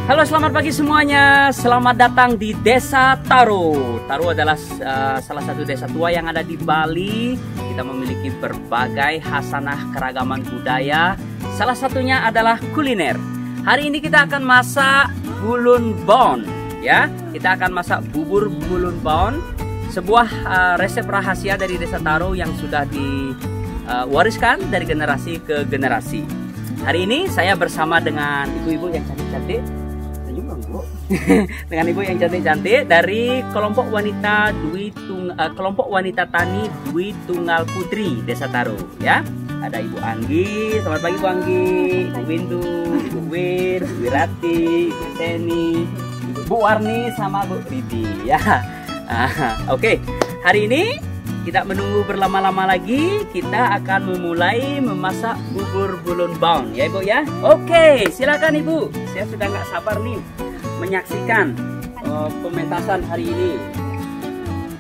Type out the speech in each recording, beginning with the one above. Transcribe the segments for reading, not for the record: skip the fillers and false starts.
Halo, selamat pagi semuanya. Selamat datang di Desa Taro. Taro adalah salah satu desa tua yang ada di Bali. Kita memiliki berbagai khasanah keragaman budaya. Salah satunya adalah kuliner. Hari ini kita akan masak bulun bon, ya. Kita akan masak bubur bulun bon, sebuah resep rahasia dari Desa Taro yang sudah diwariskan dari generasi ke generasi. Hari ini saya bersama dengan ibu-ibu yang cantik-cantik. Dengan ibu yang cantik-cantik dari kelompok wanita tani Dwi Tunggal Putri Desa Taro, ya. Ada Ibu Anggi, selamat pagi Bu Anggi, Ibu Windu, Ibu Wir, Ibu Wirati, Ibu Seni, Bu Warni sama Bu Ridi, ya. Oke, hari ini tidak menunggu berlama-lama lagi, kita akan memulai memasak bubur bulun bon, ya Ibu ya. Oke, silakan Ibu. Saya sudah nggak sabar nih menyaksikan pementasan hari ini.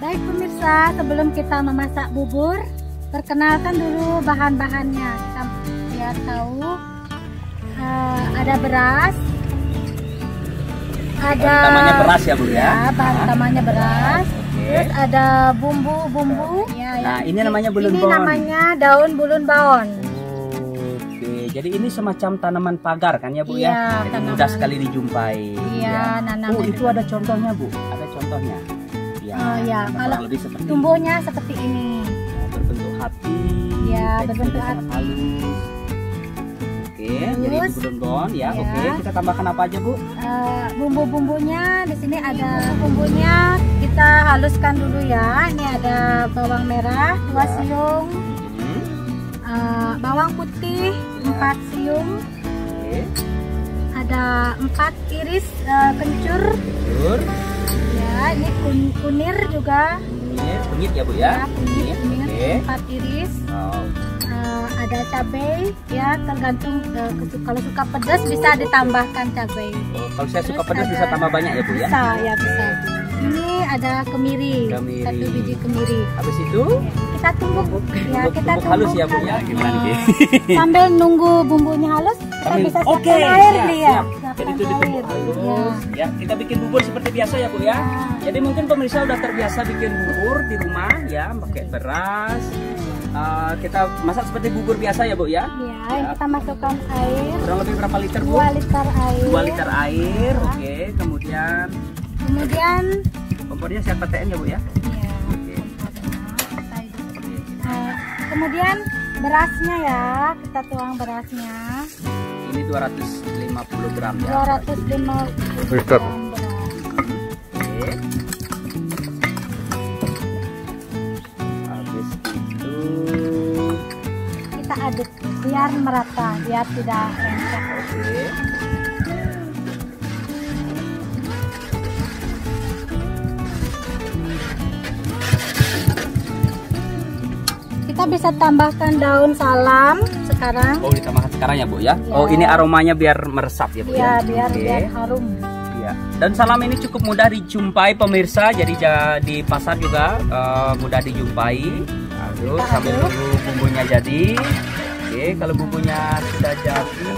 Baik pemirsa, sebelum kita memasak bubur, perkenalkan dulu bahan-bahannya. Kita biar tahu. Ada beras, ada utamanya beras ya Bu ya. Ya, bahan utamanya beras. Terus ada bumbu-bumbu. Ya, nah, ini namanya bulun bon. Ini namanya daun bulun bon. Jadi ini semacam tanaman pagar kan ya Bu ya? Jadi mudah sekali dijumpai. Iya, Oh, itu ada contohnya Bu, ada contohnya. Ya, ya, kalau lebih seperti tumbuhnya seperti ini. Berbentuk hati. Ya, berbentuk hati. Halus. Oke, jadi bulun bon ya. Oke, kita tambahkan apa aja Bu? Bumbu-bumbunya di sini ada bumbunya, kita haluskan dulu ya. Ini ada bawang merah 2 siung. Bawang putih 4 siung, ada 4 iris kencur, ya. Ini kunir juga, kunyit ya Bu ya, kunyit 4 iris. Ada cabai ya, tergantung kalau suka pedas bisa ditambahkan cabai. Kalau saya suka pedas bisa tambah banyak ya Bu ya? Bisa ya, bisa. Ini ada kemiri, 1 biji kemiri. Habis itu kita tumbuk ya, kita tumbuk halus ya Bu ya, gimana ya. Sambil nunggu bumbunya halus, kita bisa siapkan air nih ya. Jadi itu ditumbuk halus ya. Kita bikin bubur seperti biasa ya Bu ya. Jadi mungkin pemirsa udah terbiasa bikin bubur di rumah ya, pakai beras. Kita masak seperti bubur biasa ya Bu ya. Ya, kita masukkan air. Kurang lebih berapa liter Bu? 2 liter air. 2 liter air. Oke, kemudian kompornya siap PTN ya Bu ya? Iya. Oke. Kemudian berasnya ya, kita tuang berasnya. Ini 250 gram ya. 250 gram beras. Oke. Habis itu kita aduk biar merata, biar tidak lengket. Oke. Kita bisa tambahkan daun salam sekarang. Oh, ditambahkan sekarang ya Bu ya? Oh, ini aromanya biar meresap ya Bu ya? Biar harum. Ya. Dan salam ini cukup mudah dijumpai pemirsa, jadi di pasar juga mudah dijumpai. Lalu sambil tunggu bumbunya jadi. Oke, kalau bumbunya sudah jadi.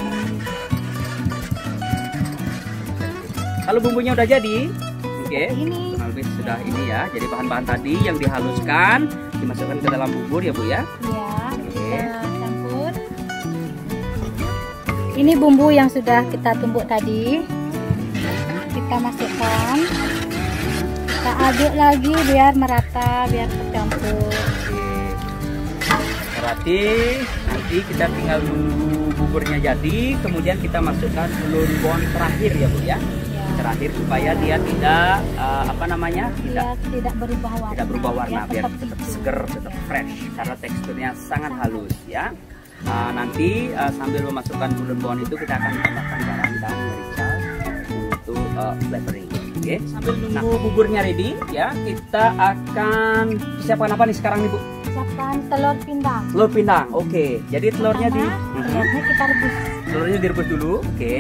Kalau bumbunya udah jadi, oke. Ini Lebih sudah ini ya. Jadi bahan-bahan tadi yang dihaluskan dimasukkan ke dalam bubur ya Bu ya. Iya, kita campur. Ini bumbu yang sudah kita tumbuk tadi. Kita masukkan. Kita aduk lagi biar merata, biar tercampur. Berarti nanti kita tinggal nunggu buburnya jadi, kemudian kita masukkan bulun bon terakhir ya Bu ya. Terakhir supaya dia tidak tidak berubah warna. Tidak berubah warna, biar tetap seger, tetap fresh karena teksturnya sangat halus ya. Nanti sambil memasukkan bulun bon itu kita akan tambahkan garam dan merica untuk flavoring. Oke, sambil nunggu buburnya ready ya, kita akan siapkan apa nih sekarang nih Bu? Siapkan telur pindang. Telur pindang, oke. Jadi telurnya telurnya kita rebus. Telurnya direbus dulu, oke.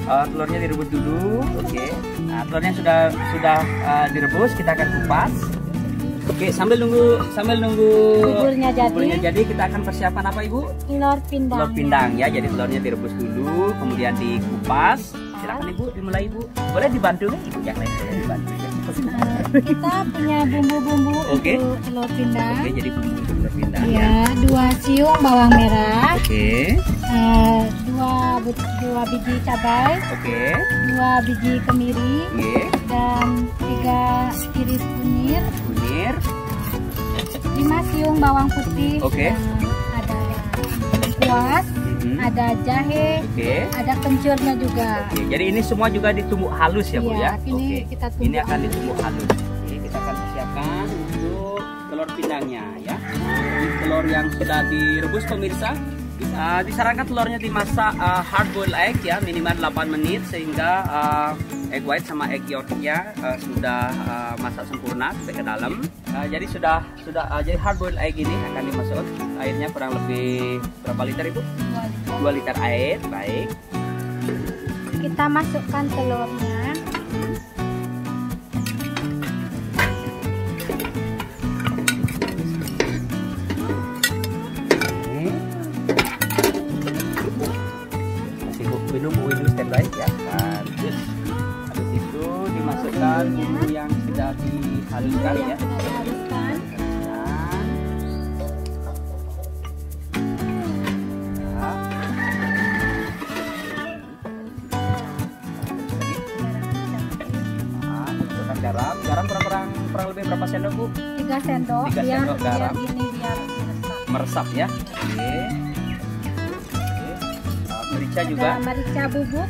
Telurnya direbus dulu, oke. Nah, telurnya sudah direbus, kita akan kupas. Oke, sambil nunggu buburnya jadi, kita akan persiapkan apa Ibu? Telur pindang. Telur pindang ya. Jadi telurnya direbus dulu, kemudian dikupas. Silakan Ibu, dimulai Ibu. Boleh dibantu nih Ibu, yang lain boleh dibantu. Kita punya bumbu-bumbu Oke. untuk telur pindang. Oke, jadi bumbu untuk telur pindang. Ya, 2 siung bawang merah, Oke. 2 biji cabai, Oke. 2 biji kemiri, Oke. dan 3 iris kunyit, Kunir. 5 siung bawang putih. Oke. Ada lengkuas, ada jahe, Oke. ada kencurnya juga. Oke, jadi ini semua juga ditumbuk halus ya Bu Iya, ya? ini Oke. kita tumbuk Ini akan ditumbuk halus. Oke, kita akan siapkan untuk telur pindangnya ya. Ini telur yang sudah direbus pemirsa. Disarankan telurnya dimasak hard boiled egg ya, minimal 8 menit sehingga egg white sama egg yolknya sudah masak sempurna sampai ke dalam. Jadi sudah jadi hard boiled egg ini akan dimasukkan airnya kurang lebih berapa liter Ibu? 2 liter air, baik. Kita masukkan telurnya. Minum standby ya. Habis itu dimasukkan bumbu yang sudah dihaluskan ya. Garam kurang lebih berapa sendok Bu? 3 sendok. 3 sendok garam. Biar meresap ya. Oke. Merica juga. Ada merica bubuk.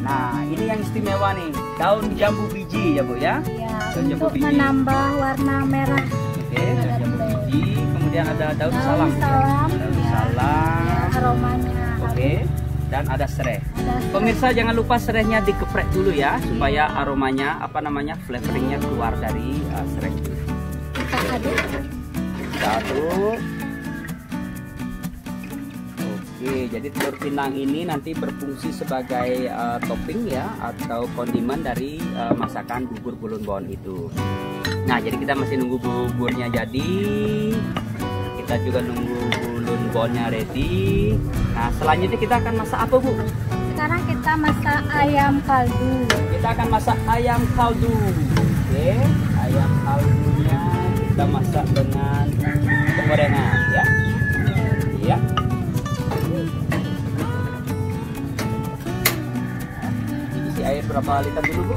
Nah, ini yang istimewa nih, daun jambu biji ya Bu ya. Ya, Daun jambu untuk biji. menambah warna merah. Oke, daun jambu biji. Kemudian ada daun salam. Daun ya. salam. Ya, aromanya. Oke. Dan ada serai. Ada Pemirsa jangan lupa serainya dikeprek dulu ya, supaya aromanya flavoringnya keluar dari serai. kita aduk. Kita aduk. Oke, jadi telur pindang ini nanti berfungsi sebagai topping ya atau kondimen dari masakan bubur Bulun Bon itu. Nah, jadi kita masih nunggu buburnya jadi. Kita juga nunggu Bulun Bonnya ready. Nah, selanjutnya kita akan masak apa Bu? Sekarang kita masak ayam kaldu. Kita akan masak ayam kaldu. Oke, ayam kaldunya kita masak dengan penggorengan ya. Iya. Isi air berapa liter dulu Bu?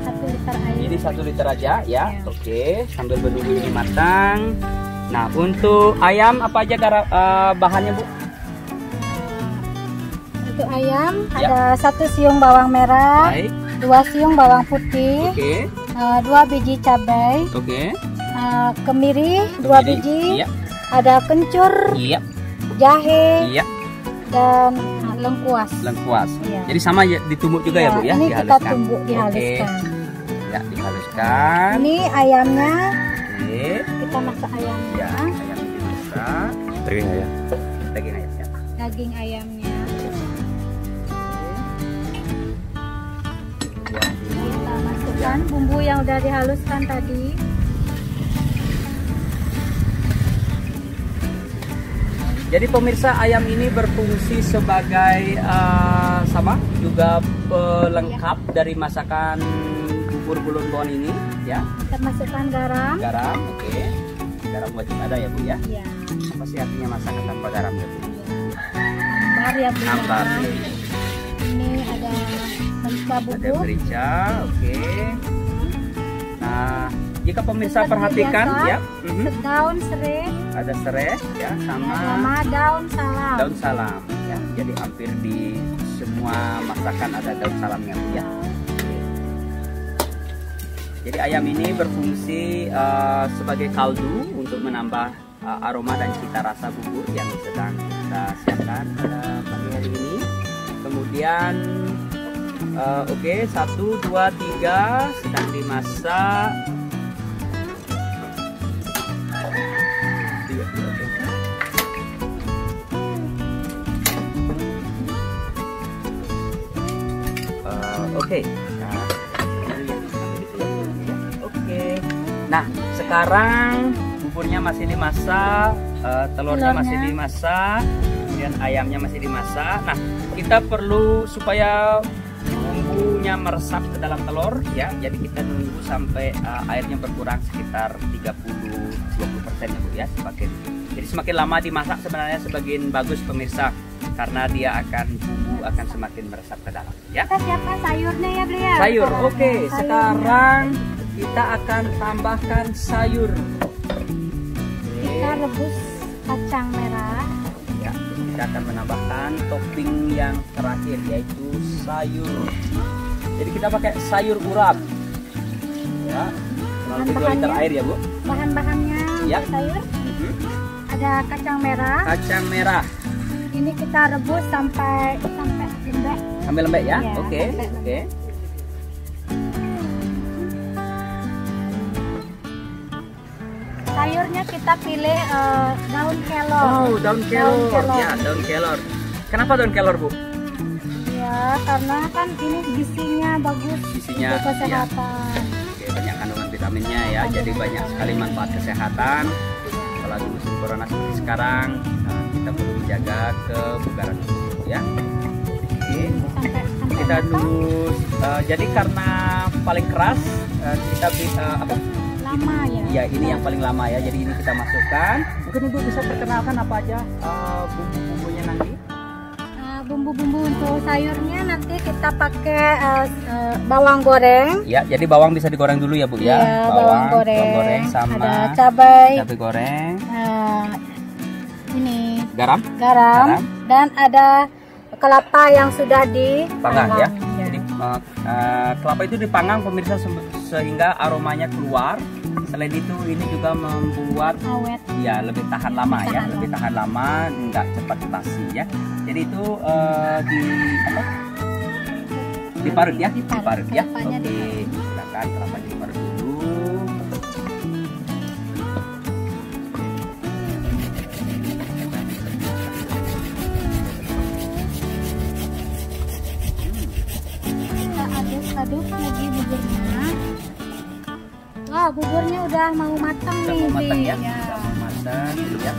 1 liter air. Jadi 1 liter aja ya. Oke, sambil menunggu ini matang. Nah, untuk ayam apa aja bahannya Bu? Untuk ayam Ya. ada 1 siung bawang merah, Baik. 2 siung bawang putih, Oke. 2 biji cabai, Oke. kemiri 2 biji, Iya. ada kencur, Iya. jahe, Iya. dan lengkuas. Lengkuas. Iya. Jadi sama ya, ditumbuk juga ya Bu ya? Ini kita Dihaluskan. tumbuk dihaluskan. Oke. Ya, dihaluskan. Ini ayamnya, Oke. kita masak ayamnya, Ya, ayam dimasak. Daging ayam. Daging ayam ya. daging ayamnya. Buang dulu. Kita masukkan bumbu yang udah dihaluskan tadi. Jadi pemirsa, ayam ini berfungsi sebagai sama juga pelengkap dari masakan bubur Bulun Bon ini ya. Kita masukkan garam. Garam, oke. Garam wajib ada ya Bu ya. Ya, Apa sih artinya masakan tanpa garam ya Bu? ambar ya Bu. Ambar. Ini ada merica Ada bubuk. merica, oke. Nah, jika pemirsa Seperti perhatikan biasa, ya, daun serai ada serai ya sama sama daun salam. daun salam ya. Jadi hampir di semua masakan ada daun salamnya Bu ya. Jadi ayam ini berfungsi sebagai kaldu untuk menambah aroma dan cita rasa bubur yang sedang kita siapkan pada pagi hari ini. Kemudian oke, 1, 2, 3 sedang dimasak. Oke. Nah, oke. Nah, sekarang buburnya masih dimasak, telurnya masih dimasak. kemudian ayamnya masih dimasak. Nah, kita perlu supaya bumbunya meresap ke dalam telur ya. Jadi kita nunggu sampai airnya berkurang sekitar 30-20% ya Bu ya. Jadi semakin lama dimasak sebenarnya semakin bagus pemirsa, karena dia bumbu akan semakin meresap ke dalam ya. Kita siapkan sayurnya ya Beliau. Sayur, oke. Sekarang kita akan tambahkan sayur. Kita rebus kacang merah. Ya, kita akan menambahkan topping yang terakhir yaitu sayur. Jadi kita pakai sayur urap. Ya, 2 liter air ya Bu. Bahan-bahannya Ya. sayur. Ada kacang merah. Kacang merah. Ini kita rebus sampai lembek. Sampai lembek ya? Ya, Oke. sampai Oke. Sayurnya kita pilih daun kelor. Oh, daun kelor. Ya, daun kelor. Kenapa daun kelor Bu? Ya, karena kan ini gizinya bagus Gizinya, untuk kesehatan. Oke, banyak kandungan vitaminnya ya. Jadi banyak sekali manfaat kesehatan. Apalagi musim corona seperti sekarang, kita perlu menjaga kebugaran tubuh ya. Oke. Sampai Kita dulu jadi karena paling keras kita bisa apa? lama ya. Iya, ini yang paling lama ya. Jadi ini kita masukkan. Mungkin Ibu bisa perkenalkan apa aja bumbu-bumbunya nanti? Bumbu-bumbu untuk sayurnya nanti kita pakai bawang goreng. Ya, jadi bawang bisa digoreng dulu ya Bu ya. Iya, bawang goreng sama ada cabai goreng. Ini Garam. dan ada kelapa yang sudah Dipanggang ya. Ya. Jadi kelapa itu dipanggang pemirsa sehingga aromanya keluar. Selain itu ini juga membuat awet. ya lebih tahan lama ya, lebih tahan lama, nggak cepat basi ya. Jadi itu diparut ya, diparut ya. Kelapanya Oke, silakan kelapa diparut dulu. Kita aduk lagi buburnya. Wah, buburnya udah mau matang Sudah nih. mau matang ya, Ya. sudah mau matang ya.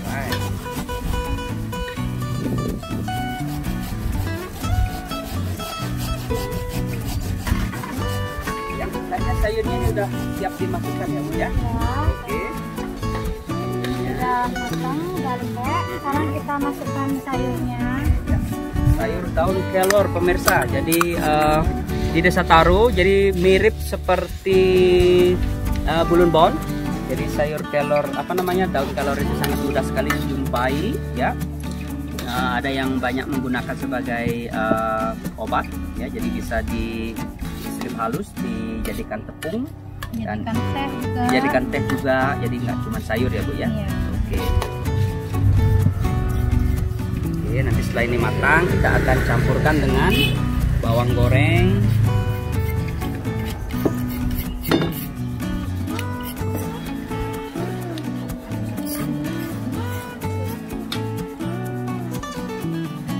Baik. Ya, kayaknya sayurnya ini udah siap dimasukkan ya Bu ya. Ya, Oke. udah matang, udah lembek. Sekarang kita masukkan sayurnya. Ya. Sayur daun kelor pemirsa. Jadi di Desa Taro jadi mirip seperti bulun bon. Jadi sayur kelor daun kelor itu sangat mudah sekali dijumpai ya. Ada yang banyak menggunakan sebagai obat ya. Jadi bisa distrip halus, dijadikan tepung dan dijadikan teh juga. Jadi nggak cuma sayur ya Bu ya. Iya. Oke. Oke, nanti setelah ini matang kita akan campurkan dengan bawang goreng.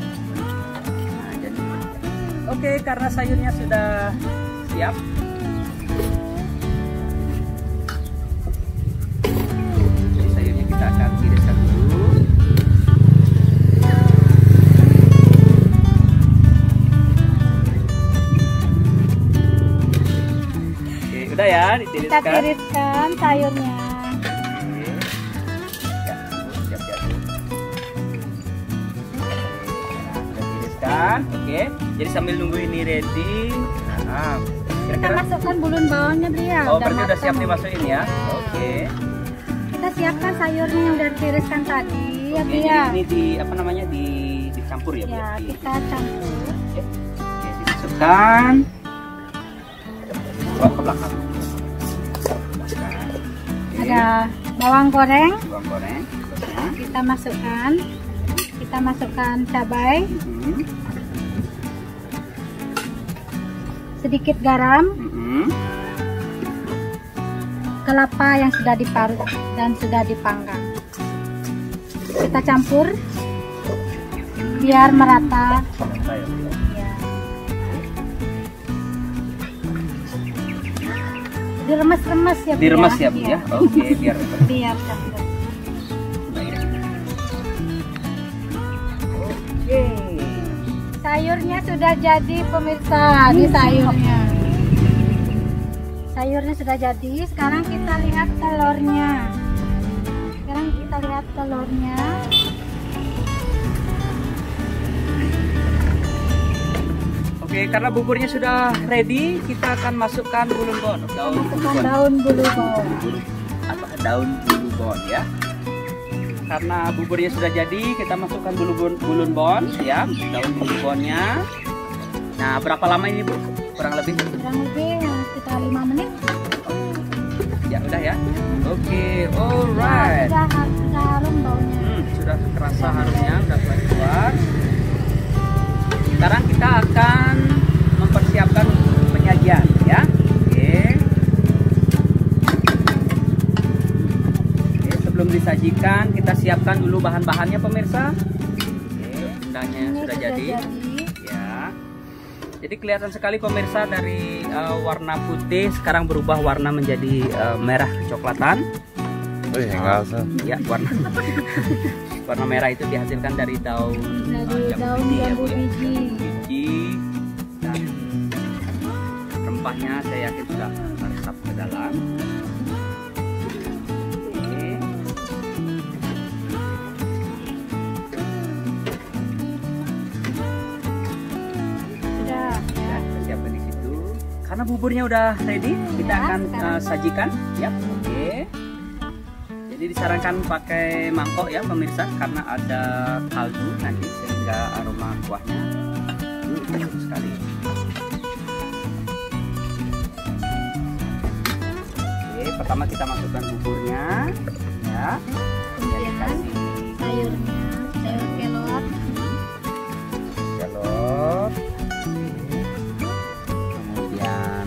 Nah, jadi oke, karena sayurnya sudah siap. Jadi sayurnya kita akan tiriskan dulu. Udah ya, Kita tiriskan sayurnya. Oke. Ya, siap-siap. Kita tiriskan, oke. Jadi sambil nunggu ini ready. Nah, Kita kira-kira. masukkan bulun bawangnya Beliau. Oh, berarti udah matang. siap dimasukin ya? Oke. Kita siapkan sayurnya yang udah ditiriskan tadi ya Oke, Beliau. jadi ini dicampur ya, Bu? Ya, kita campur. Oke, dimasukkan. Bawa ke belakang. Ada bawang goreng. Bawang goreng. Kita masukkan cabai, sedikit garam, kelapa yang sudah diparut dan sudah dipanggang. Kita campur biar merata. Ya. Diremes-remes ya Bu. Diremes ya Bu ya. Oke, biar Biar campur. sayurnya sudah jadi pemirsa. Ini sayurnya. Sayurnya sudah jadi. Sekarang kita lihat telurnya. Oke, karena buburnya sudah ready, kita akan masukkan bulungbon. Daun bulungbon. Daun bulungbon ya. Karena buburnya sudah jadi, kita masukkan bulungbon ya, daun bulungbonnya. Nah, berapa lama ini Bu? Kurang lebih Sekitar 5 menit. Ya udah ya. Oke, alright. Sudah harum baunya. Sudah kerasa harumnya, sudah keluar. Sekarang kita akan mempersiapkan penyajian ya. Oke, sebelum disajikan kita siapkan dulu bahan-bahannya pemirsa. Oke, rendangnya sudah jadi. Ya. Jadi kelihatan sekali pemirsa dari warna putih sekarang berubah warna menjadi merah kecoklatan. Oh iya, nggak usah. Ya, warna merah itu dihasilkan dari daun jambu biji. Dan rempahnya saya yakin sudah meresap ke dalam. Oke. Sudah. Ya, kita siapkan di situ. Karena buburnya udah ready, kita akan sajikan. Ya, oke. Jadi disarankan pakai mangkok ya pemirsa, karena ada kaldu nanti sehingga aroma kuahnya bagus sekali. Oke, pertama kita masukkan buburnya ya. Kemudian Dikasih sayurnya, sayur kelor. Kemudian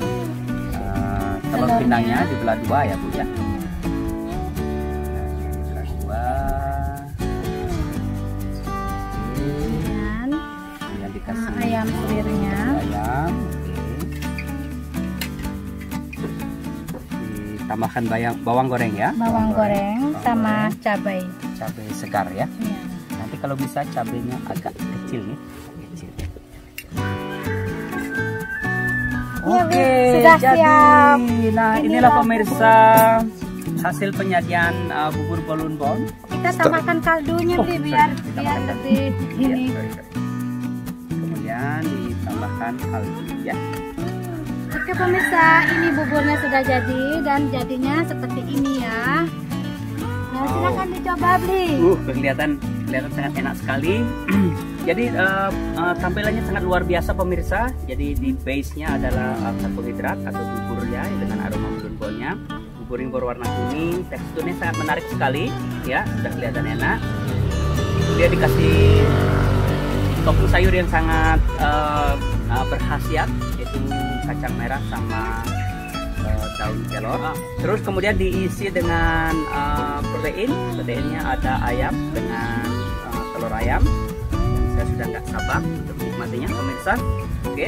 telur pindangnya dibelah dua ya Bu ya. Ayam suwirnya. Ditambahkan bawang goreng ya. Bawang goreng sama cabai. Cabai segar ya. Iya. Nanti kalau bisa cabainya agak kecil nih. Oke, sudah jadi. siap. Nah, inilah pemirsa hasil penyajian bubur bulungbon. Kita tambahkan kaldunya Bi, biar lebih ini. Kemudian ditambahkan kaldu ya. Oke pemirsa, ini buburnya sudah jadi dan jadinya seperti ini ya. Nah, silakan dicoba Bli. Kelihatan sangat enak sekali. Jadi tampilannya sangat luar biasa pemirsa. Jadi di base-nya adalah karbohidrat atau bubur ya dengan aroma bulungbonnya. Bubur yang berwarna kuning, teksturnya sangat menarik sekali ya, sudah kelihatan enak. Dia dikasih topping sayur yang sangat berkhasiat, yaitu kacang merah sama daun kelor. Terus kemudian diisi dengan proteinnya ada ayam dengan telur ayam. Saya sudah nggak sabar untuk menikmatinya pemirsa. Oke.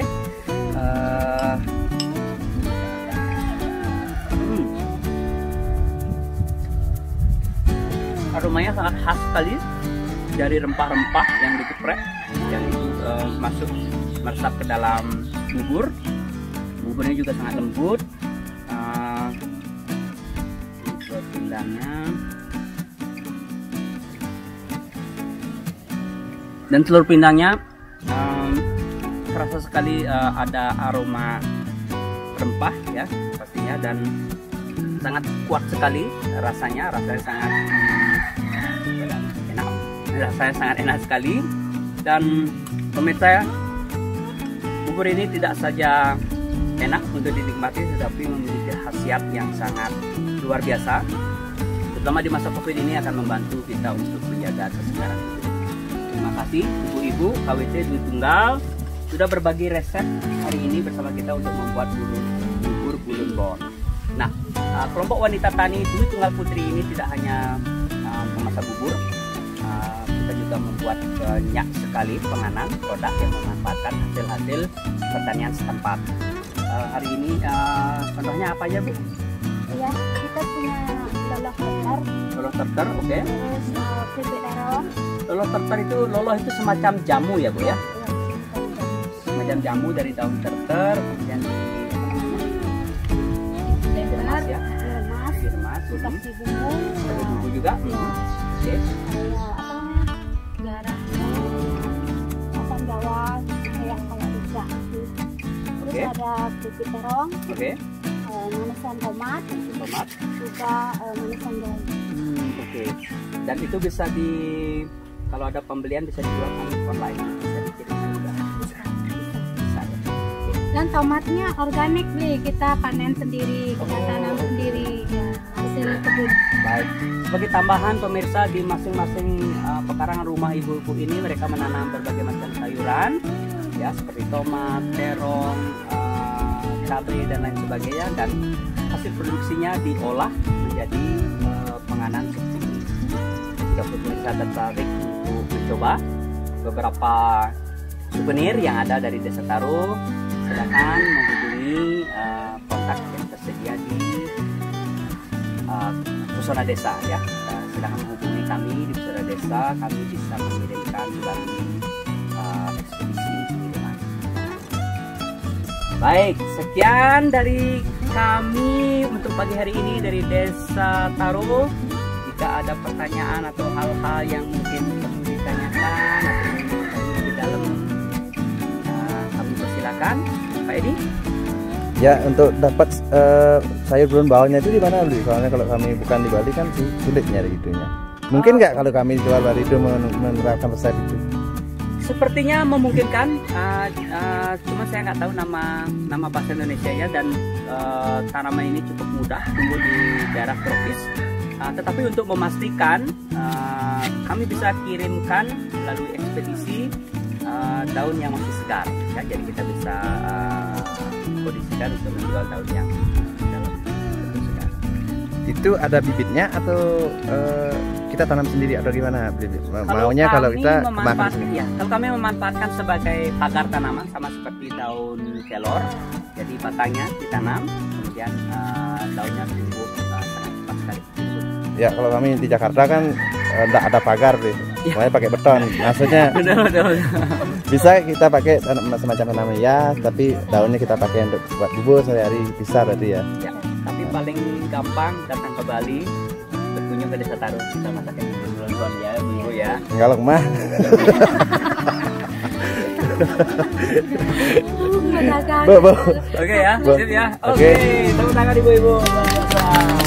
Aromanya sangat khas sekali dari rempah-rempah yang digeprek, yang masuk meresap ke dalam bubur. Buburnya juga sangat lembut. Telur pindangnya. Dan telur pindangnya terasa sekali ada aroma rempah ya pastinya, dan sangat kuat sekali rasanya sangat enak, sangat enak sekali. Dan pemirsa, bubur ini tidak saja enak untuk dinikmati, tetapi memiliki khasiat yang sangat luar biasa, terutama di masa COVID ini akan membantu kita untuk menjaga kesegaran tubuh. Terima kasih ibu-ibu KWT Dwi Tunggal sudah berbagi resep hari ini bersama kita untuk membuat bubur bulungbon. Nah, kelompok wanita tani Dwi Tunggal Putri ini tidak hanya memasak bubur, kita juga membuat banyak sekali penganan produk yang memanfaatkan hasil-hasil pertanian setempat. Hari ini contohnya apa aja Bu? Ya, kita punya loloh terter, oke. Terus keripik terong. Loloh terter itu semacam jamu ya Bu ya? macam jamu dari daun terter, kemudian Benar, ya, lemas, diremas, dikasih bumbu, bumbu juga. Oke. garam, asam bawang, kayak kalau bisa. Terus Oke. ada pipih terong, Oke. manisan tomat, Tomat. juga manisan jahe. Oke. Dan itu bisa kalau ada pembelian bisa dijual online, bisa dikirimkan juga. Bisa ya. Dan tomatnya organik nih, kita panen sendiri, kita tanam sendiri, ya, hasil kebun. Baik. Sebagai tambahan pemirsa, di masing-masing pekarangan rumah ibu-ibu ini mereka menanam berbagai macam sayuran, ya seperti tomat, terong, cabai dan lain sebagainya, dan hasil produksinya diolah menjadi penganan seperti ini. Jika pemirsa tertarik untuk mencoba beberapa souvenir yang ada dari Desa Taro, silakan menghubungi kontak yang tersedia di Pesona Desa ya. Silakan menghubungi kami di Pesona Desa, kami bisa mengirimkan melalui ekspedisi kiriman. Baik, sekian dari kami untuk pagi hari ini dari Desa Taro. Jika ada pertanyaan atau hal-hal yang mungkin perlu ditanyakan atau ingin di dalam, kami persilakan, Pak Edi. Ya, untuk dapat sayur daun bawangnya itu di mana beli? Soalnya kalau kami bukan di Bali kan sulit nyari gitunya. Mungkin nggak kalau kami di luar Bali itu menerapkan resep itu? Sepertinya memungkinkan, cuma saya nggak tahu nama bahasa Indonesia ya, dan tanaman ini cukup mudah tumbuh di daerah tropis. Tetapi untuk memastikan, kami bisa kirimkan melalui ekspedisi daun yang masih segar, ya, jadi kita bisa kondisikan untuk menjual daun yang dalam bentuk segar. Itu ada bibitnya atau kita tanam sendiri atau gimana? Maunya kalau kita makan sendiri. Ya, kalau kami memanfaatkan sebagai pagar tanaman sama seperti daun kelor, jadi batangnya ditanam, kemudian daunnya tumbuh sangat cepat sekali. Ya, kalau kami di Jakarta kan enggak ada pagar deh. Ya. Makanya pakai beton. Maksudnya Betul. bisa kita pakai semacam tanaman ya, tapi daunnya kita pakai untuk buat bubur sehari-hari, bisa berarti ya. Ya, tapi paling gampang datang ke Bali, berkunjung ke Desa Taro, kita masakin bulan-bulan ya, minggu ya. Enggak loh, mah. Menjaga. Bu. Oke ya, Bu. sip ya. Oke. Oke, tepuk tangan ibu-ibu. Luar biasa.